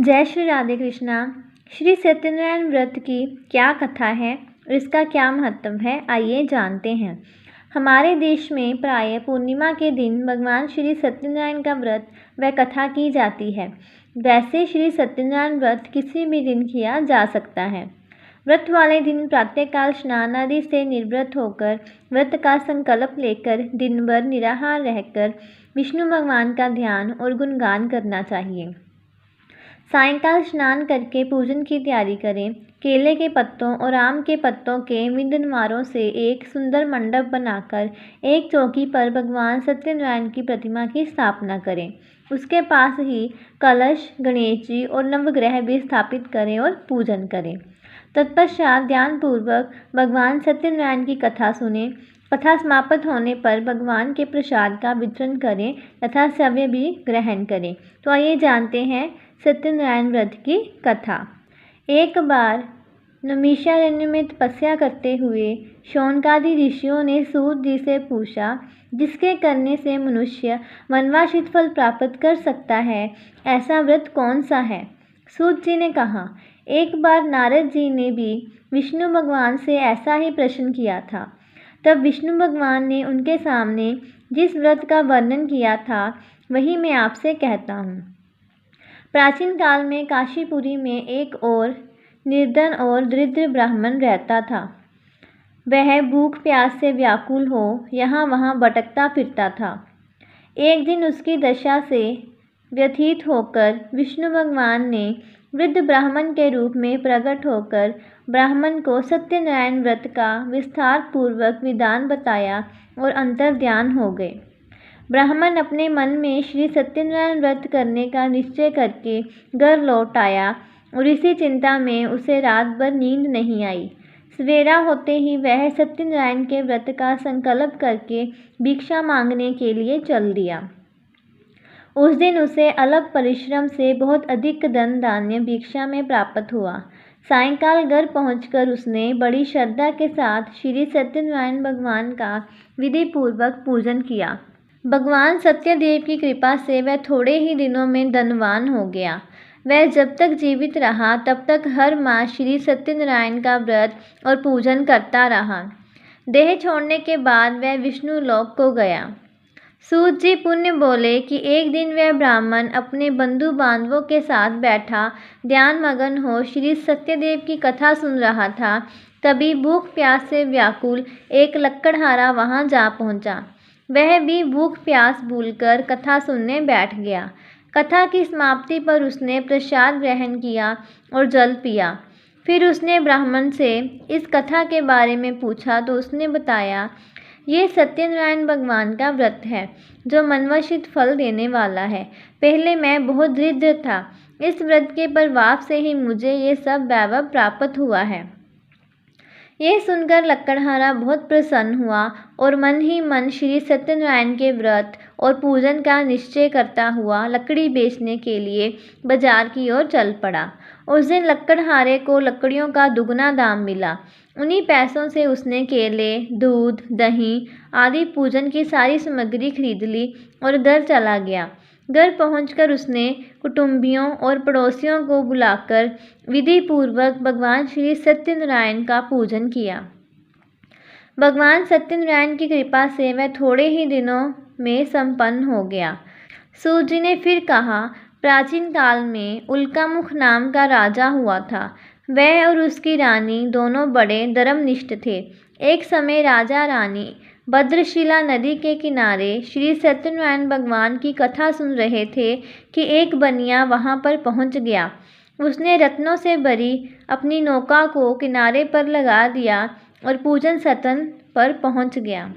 जय श्री राधे कृष्णा। श्री सत्यनारायण व्रत की क्या कथा है और इसका क्या महत्व है, आइए जानते हैं। हमारे देश में प्रायः पूर्णिमा के दिन भगवान श्री सत्यनारायण का व्रत व कथा की जाती है। वैसे श्री सत्यनारायण व्रत किसी भी दिन किया जा सकता है। व्रत वाले दिन प्रातःकाल स्नान आदि से निर्व्रत होकर व्रत का संकल्प लेकर दिन भर निराहार रहकर विष्णु भगवान का ध्यान और गुणगान करना चाहिए। सायंकाल स्नान करके पूजन की तैयारी करें। केले के पत्तों और आम के पत्तों के विंदनवारों से एक सुंदर मंडप बनाकर एक चौकी पर भगवान सत्यनारायण की प्रतिमा की स्थापना करें। उसके पास ही कलश, गणेश जी और नवग्रह भी स्थापित करें और पूजन करें। तत्पश्चात ध्यानपूर्वक भगवान सत्यनारायण की कथा सुनें। कथा समाप्त होने पर भगवान के प्रसाद का वितरण करें तथा सेव्य भी ग्रहण करें। तो आइए जानते हैं सत्यनारायण व्रत की कथा। एक बार नैमिषारण्य में तपस्या करते हुए शौनकादि ऋषियों ने सूत जी से पूछा, जिसके करने से मनुष्य वनवासित फल प्राप्त कर सकता है, ऐसा व्रत कौन सा है। सूत जी ने कहा, एक बार नारद जी ने भी विष्णु भगवान से ऐसा ही प्रश्न किया था। तब विष्णु भगवान ने उनके सामने जिस व्रत का वर्णन किया था वही मैं आपसे कहता हूँ। प्राचीन काल में काशीपुरी में एक और निर्धन और दरिद्र ब्राह्मण रहता था। वह भूख प्यास से व्याकुल हो यहाँ वहाँ भटकता फिरता था। एक दिन उसकी दशा से व्यथित होकर विष्णु भगवान ने वृद्ध ब्राह्मण के रूप में प्रकट होकर ब्राह्मण को सत्यनारायण व्रत का विस्तार पूर्वक विधान बताया और अंतर्ध्यान हो गए। ब्राह्मण अपने मन में श्री सत्यनारायण व्रत करने का निश्चय करके घर लौट आया और इसी चिंता में उसे रात भर नींद नहीं आई। सवेरा होते ही वह सत्यनारायण के व्रत का संकल्प करके भिक्षा मांगने के लिए चल दिया। उस दिन उसे अलग परिश्रम से बहुत अधिक धन धान्य भिक्षा में प्राप्त हुआ। सायंकाल घर पहुंचकर उसने बड़ी श्रद्धा के साथ श्री सत्यनारायण भगवान का विधि पूर्वक पूजन किया। भगवान सत्यदेव की कृपा से वह थोड़े ही दिनों में धनवान हो गया। वह जब तक जीवित रहा तब तक हर मास श्री सत्यनारायण का व्रत और पूजन करता रहा। देह छोड़ने के बाद वह विष्णु लोक को गया। सूत जी पुण्य बोले कि एक दिन वह ब्राह्मण अपने बंधु बांधवों के साथ बैठा ध्यान मगन हो श्री सत्यदेव की कथा सुन रहा था। तभी भूख प्यास से व्याकुल एक लकड़हारा वहां जा पहुंचा। वह भी भूख प्यास भूलकर कथा सुनने बैठ गया। कथा की समाप्ति पर उसने प्रसाद ग्रहण किया और जल पिया। फिर उसने ब्राह्मण से इस कथा के बारे में पूछा तो उसने बताया, ये सत्यनारायण भगवान का व्रत है जो मनवांछित फल देने वाला है। पहले मैं बहुत दरिद्र था, इस व्रत के प्रभाव से ही मुझे ये सब वैभव प्राप्त हुआ है। यह सुनकर लकड़हारा बहुत प्रसन्न हुआ और मन ही मन श्री सत्यनारायण के व्रत और पूजन का निश्चय करता हुआ लकड़ी बेचने के लिए बाजार की ओर चल पड़ा। उस दिन लकड़हारे को लकड़ियों का दुगना दाम मिला। उन्हीं पैसों से उसने केले, दूध, दही आदि पूजन की सारी सामग्री खरीद ली और घर चला गया। घर पहुंचकर उसने कुटुंबियों और पड़ोसियों को बुलाकर विधि पूर्वक भगवान श्री सत्यनारायण का पूजन किया। भगवान सत्यनारायण की कृपा से वह थोड़े ही दिनों में संपन्न हो गया। सूत जी ने फिर कहा, प्राचीन काल में उल्कामुख नाम का राजा हुआ था। वह और उसकी रानी दोनों बड़े धर्मनिष्ठ थे। एक समय राजा रानी भद्रशिला नदी के किनारे श्री सत्यनारायण भगवान की कथा सुन रहे थे कि एक बनिया वहां पर पहुंच गया। उसने रत्नों से भरी अपनी नौका को किनारे पर लगा दिया और पूजन सतन पर पहुंच गया।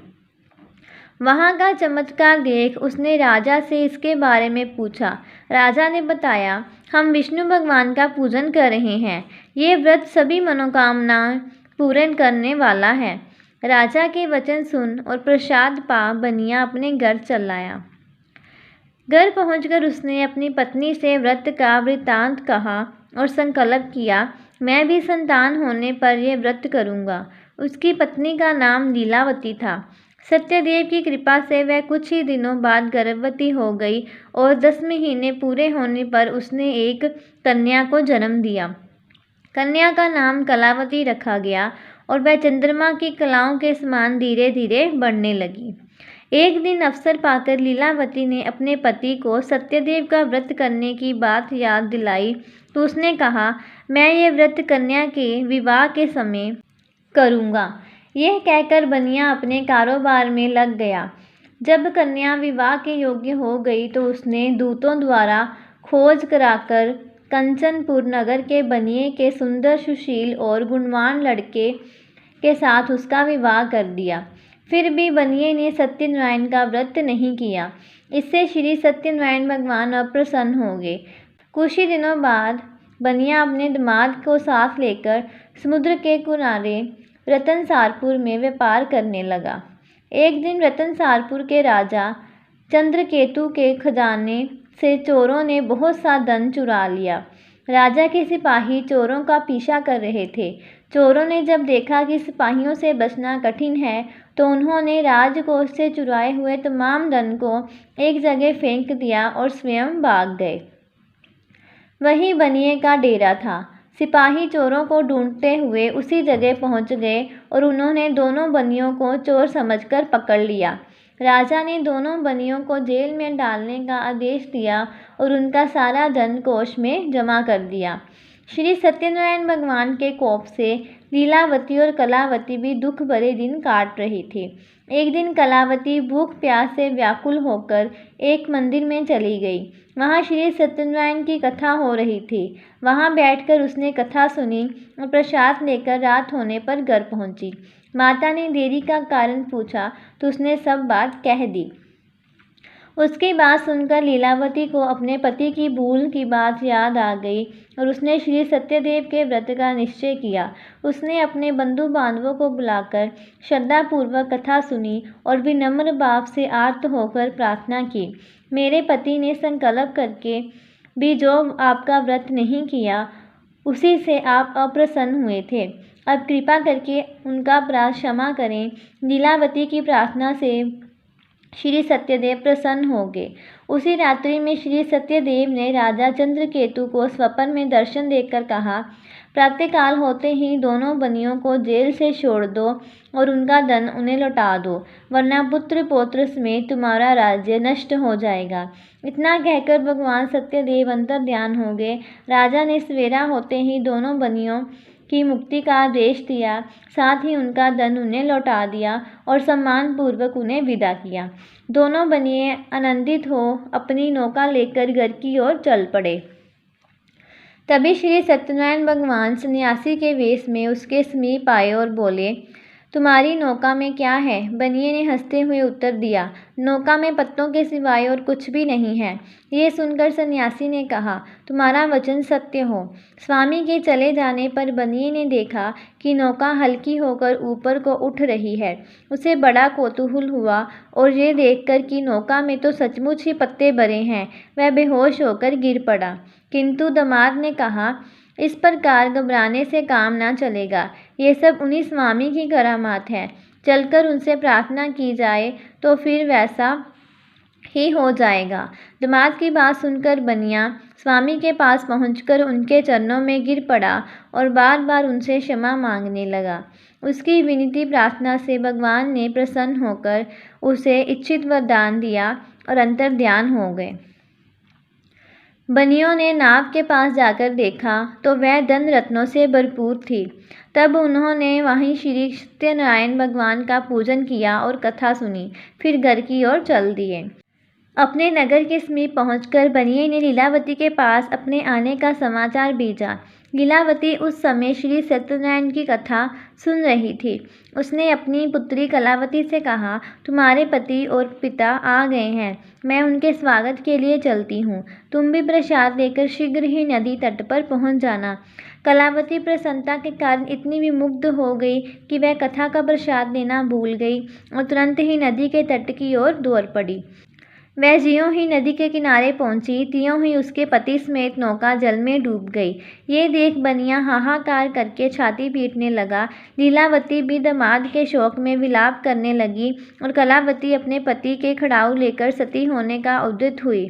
वहां का चमत्कार देख उसने राजा से इसके बारे में पूछा। राजा ने बताया, हम विष्णु भगवान का पूजन कर रहे हैं। ये व्रत सभी मनोकामनाएं पूर्ण करने वाला है। राजा के वचन सुन और प्रसाद पा बनिया अपने घर चल आया। घर पहुंचकर उसने अपनी पत्नी से व्रत का वृत्तांत कहा और संकल्प किया, मैं भी संतान होने पर यह व्रत करूंगा। उसकी पत्नी का नाम लीलावती था। सत्यदेव की कृपा से वह कुछ ही दिनों बाद गर्भवती हो गई और 10 महीने पूरे होने पर उसने एक कन्या को जन्म दिया। कन्या का नाम कलावती रखा गया और वह चंद्रमा की कलाओं के समान धीरे धीरे बढ़ने लगी। एक दिन अवसर पाकर लीलावती ने अपने पति को सत्यदेव का व्रत करने की बात याद दिलाई तो उसने कहा, मैं ये व्रत कन्या के विवाह के समय करूँगा। यह कहकर बनिया अपने कारोबार में लग गया। जब कन्या विवाह के योग्य हो गई तो उसने दूतों द्वारा खोज कराकर कंचनपुर नगर के बनिए के सुंदर, सुशील और गुणवान लड़के के साथ उसका विवाह कर दिया। फिर भी बनिए ने सत्यनारायण का व्रत नहीं किया। इससे श्री सत्यनारायण भगवान अप्रसन्न हो गए। कुछ ही दिनों बाद बनिया अपने दामाद को साथ लेकर समुद्र के किनारे रतनसारपुर में व्यापार करने लगा। एक दिन रतनसारपुर के राजा चंद्रकेतु के खजाने से चोरों ने बहुत सा धन चुरा लिया। राजा के सिपाही चोरों का पीछा कर रहे थे। चोरों ने जब देखा कि सिपाहियों से बचना कठिन है तो उन्होंने राजकोष से चुराए हुए तमाम धन को एक जगह फेंक दिया और स्वयं भाग गए। वही बनिए का डेरा था। सिपाही चोरों को ढूंढते हुए उसी जगह पहुंच गए और उन्होंने दोनों बनियों को चोर समझकर पकड़ लिया। राजा ने दोनों बनियों को जेल में डालने का आदेश दिया और उनका सारा धन कोष में जमा कर दिया। श्री सत्यनारायण भगवान के कोप से लीलावती और कलावती भी दुख भरे दिन काट रही थी। एक दिन कलावती भूख प्यास से व्याकुल होकर एक मंदिर में चली गई। वहाँ श्री सत्यनारायण की कथा हो रही थी। वहाँ बैठकर उसने कथा सुनी और प्रसाद लेकर रात होने पर घर पहुँची। माता ने देरी का कारण पूछा तो उसने सब बात कह दी। उसकी बात सुनकर लीलावती को अपने पति की भूल की बात याद आ गई और उसने श्री सत्यदेव के व्रत का निश्चय किया। उसने अपने बंधु बांधवों को बुलाकर श्रद्धापूर्वक कथा सुनी और विनम्र भाव से आर्त होकर प्रार्थना की। मेरे पति ने संकल्प करके भी जो आपका व्रत नहीं किया उसी से आप अप्रसन्न हुए थे। अब कृपा करके उनका अपराध क्षमा करें। लीलावती की प्रार्थना से श्री सत्यदेव प्रसन्न हो गए। उसी रात्रि में श्री सत्यदेव ने राजा चंद्रकेतु को स्वप्न में दर्शन देकर कहा, प्रातःकाल होते ही दोनों बनियों को जेल से छोड़ दो और उनका धन उन्हें लौटा दो, वरना पुत्र पौत्र समेत तुम्हारा राज्य नष्ट हो जाएगा। इतना कहकर भगवान सत्यदेव अंतर्ध्यान हो गए। राजा ने सवेरा होते ही दोनों बनियों की मुक्ति का आदेश दिया, साथ ही उनका धन उन्हें लौटा दिया और सम्मानपूर्वक उन्हें विदा किया। दोनों बनिए आनंदित हो अपनी नौका लेकर घर की ओर चल पड़े। तभी श्री सत्यनारायण भगवान सन्यासी के वेश में उसके समीप आए और बोले, तुम्हारी नौका में क्या है? बनिए ने हंसते हुए उत्तर दिया, नौका में पत्तों के सिवाय और कुछ भी नहीं है। ये सुनकर सन्यासी ने कहा, तुम्हारा वचन सत्य हो। स्वामी के चले जाने पर बनिए ने देखा कि नौका हल्की होकर ऊपर को उठ रही है। उसे बड़ा कौतूहल हुआ और ये देखकर कि नौका में तो सचमुच ही पत्ते भरे हैं, वह बेहोश होकर गिर पड़ा। किंतु दामाद ने कहा, इस प्रकार घबराने से काम ना चलेगा। ये सब उन्हीं स्वामी की करामात है। चलकर उनसे प्रार्थना की जाए तो फिर वैसा ही हो जाएगा। दामाद की बात सुनकर बनिया स्वामी के पास पहुंचकर उनके चरणों में गिर पड़ा और बार बार उनसे क्षमा मांगने लगा। उसकी विनती प्रार्थना से भगवान ने प्रसन्न होकर उसे इच्छित वरदान दिया और अंतर्ध्यान हो गए। बनियों ने नाव के पास जाकर देखा तो वह धन रत्नों से भरपूर थी। तब उन्होंने वहीं श्री सत्यनारायण भगवान का पूजन किया और कथा सुनी, फिर घर की ओर चल दिए। अपने नगर के समीप पहुंचकर बनिए ने लीलावती के पास अपने आने का समाचार भेजा। लीलावती उस समय श्री सत्यनारायण की कथा सुन रही थी। उसने अपनी पुत्री कलावती से कहा, तुम्हारे पति और पिता आ गए हैं, मैं उनके स्वागत के लिए चलती हूँ। तुम भी प्रसाद लेकर शीघ्र ही नदी तट पर पहुँच जाना। कलावती प्रसन्नता के कारण इतनी विमुग्ध हो गई कि वह कथा का प्रसाद लेना भूल गई और तुरंत ही नदी के तट की ओर दौड़ पड़ी। वह ज्यों ही नदी के किनारे पहुंची, त्यों ही उसके पति समेत नौका जल में डूब गई। ये देख बनिया हाहाकार करके छाती पीटने लगा। लीलावती भी दामाद के शोक में विलाप करने लगी और कलावती अपने पति के खड़ाऊ लेकर सती होने का उद्यत हुई।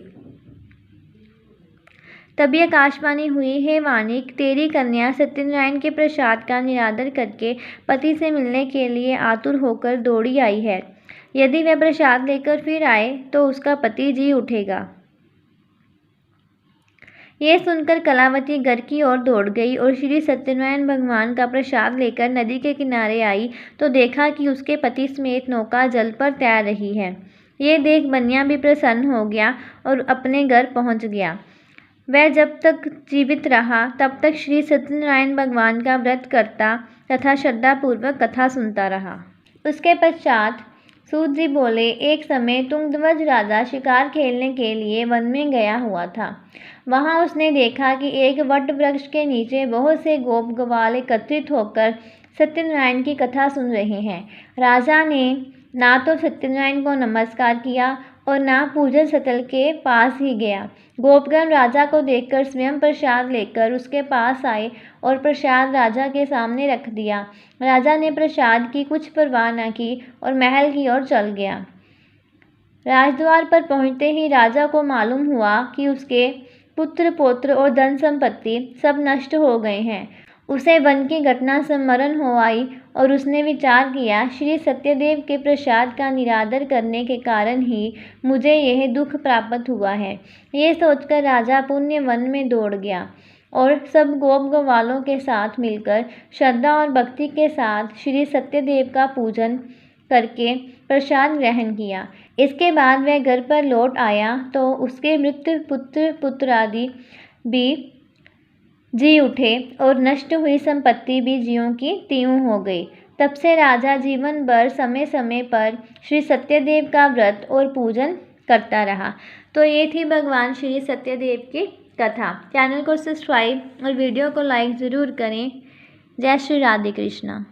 तभी आकाशवाणी हुई, हे वाणिक, तेरी कन्या सत्यनारायण के प्रसाद का निरादर करके पति से मिलने के लिए आतुर होकर दौड़ी आई है। यदि वह प्रसाद लेकर फिर आए तो उसका पति जी उठेगा। ये सुनकर कलावती घर की ओर दौड़ गई और श्री सत्यनारायण भगवान का प्रसाद लेकर नदी के किनारे आई तो देखा कि उसके पति समेत नौका जल पर तैर रही है। ये देख बनिया भी प्रसन्न हो गया और अपने घर पहुंच गया। वह जब तक जीवित रहा तब तक श्री सत्यनारायण भगवान का व्रत करता तथा श्रद्धापूर्वक कथा सुनता रहा। उसके पश्चात सूत जी बोले, एक समय तुंगध्वज राजा शिकार खेलने के लिए वन में गया हुआ था। वहां उसने देखा कि एक वट वृक्ष के नीचे बहुत से गोप ग्वाल एकत्रित होकर सत्यनारायण की कथा सुन रहे हैं। राजा ने ना तो सत्यनारायण को नमस्कार किया और ना पूजन स्थल के पास ही गया। गोपगण राजा को देखकर स्वयं प्रसाद लेकर उसके पास आए और प्रसाद राजा के सामने रख दिया। राजा ने प्रसाद की कुछ परवाह न की और महल की ओर चल गया। राजद्वार पर पहुंचते ही राजा को मालूम हुआ कि उसके पुत्र पौत्र और धन संपत्ति सब नष्ट हो गए हैं। उसे वन की घटना स्मरण हो आई और उसने विचार किया, श्री सत्यदेव के प्रसाद का निरादर करने के कारण ही मुझे यह दुख प्राप्त हुआ है। ये सोचकर राजा पुण्य वन में दौड़ गया और सब गोप ग्वालों के साथ मिलकर श्रद्धा और भक्ति के साथ श्री सत्यदेव का पूजन करके प्रसाद ग्रहण किया। इसके बाद वह घर पर लौट आया तो उसके मृत पुत्र पुत्रादि भी जी उठे और नष्ट हुई संपत्ति भी ज्यों की त्यों हो गई। तब से राजा जीवन भर समय समय पर श्री सत्यदेव का व्रत और पूजन करता रहा। तो ये थी भगवान श्री सत्यदेव की कथा। चैनल को सब्सक्राइब और वीडियो को लाइक ज़रूर करें। जय श्री राधे कृष्णा।